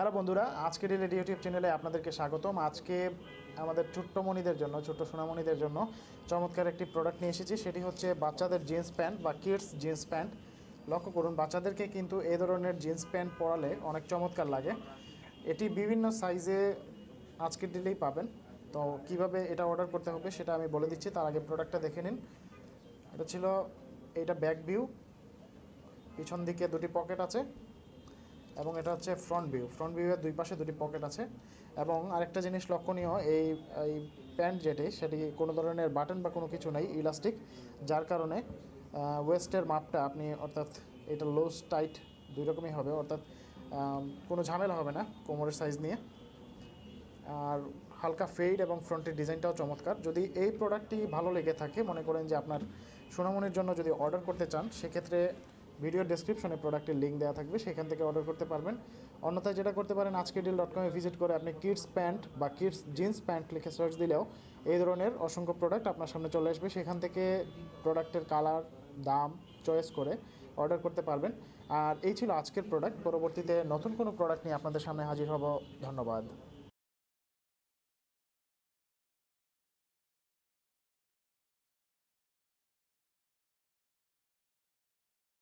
Hello বন্ধুরা, আজকেডিল YouTube চ্যানেলে আপনাদেরকে স্বাগতম। আজকে আমাদের ছোট্টমণিদের জন্য, ছোট্ট সোনামণিদের জন্য চমৎকার একটি প্রোডাক্ট নিয়ে এসেছি। সেটি হচ্ছে বাচ্চাদের জিন্স প্যান্ট বা কিডস জিন্স প্যান্ট। লক্ষ্য করুন, বাচ্চাদেরকে কিন্তু এই ধরনের জিন্স প্যান্ট পরালে অনেক চমৎকার লাগে। এটি বিভিন্ন সাইজে আজকেডিলেই পাবেন। তো কিভাবে এটা অর্ডার করতে হবে সেটা আমি বলে দিচ্ছি, তার আগে প্রোডাক্টটা দেখে নিন। এটা ব্যাক ভিউ, পিছন দিকে দুটি পকেট আছে এবং এটা হচ্ছে ফ্রন্ট ভিউয়ের দুই পাশে দুটি পকেট আছে। এবং আরেকটা জিনিস লক্ষণীয়, এই এই প্যান্ট সেটি কোনো ধরনের বাটন বা কোনো কিছু নেই, ইলাস্টিক, যার কারণে ওয়েস্টের মাপটা আপনি অর্থাৎ এটা লুজ টাইট দুই রকমই হবে, অর্থাৎ কোনো ঝামেলা হবে না কোমরের সাইজ নিয়ে। আর হালকা ফেড এবং ফ্রন্টের ডিজাইনটাও চমৎকার। যদি এই প্রোডাক্টটি ভালো লেগে থাকে, মনে করেন যে আপনার সোনামণির জন্য যদি অর্ডার করতে চান, সেক্ষেত্রে ভিডিওর ডেসক্রিপশনে প্রোডাক্টের লিঙ্ক দেওয়া থাকবে, সেখান থেকে অর্ডার করতে পারবেন। অন্যথায় যেটা করতে পারেন, আজকেডিল.com ভিজিট করে আপনি কিডস প্যান্ট বা কিডস জিন্স প্যান্ট লিখে সার্চ দিলেও এই ধরনের অসংখ্য প্রোডাক্ট আপনার সামনে চলে আসবে। সেখান থেকে প্রোডাক্টের কালার, দাম চয়েস করে অর্ডার করতে পারবেন। আর এই ছিল আজকের প্রোডাক্ট। পরবর্তীতে নতুন কোনো প্রোডাক্ট নিয়ে আপনাদের সামনে হাজির হব। ধন্যবাদ।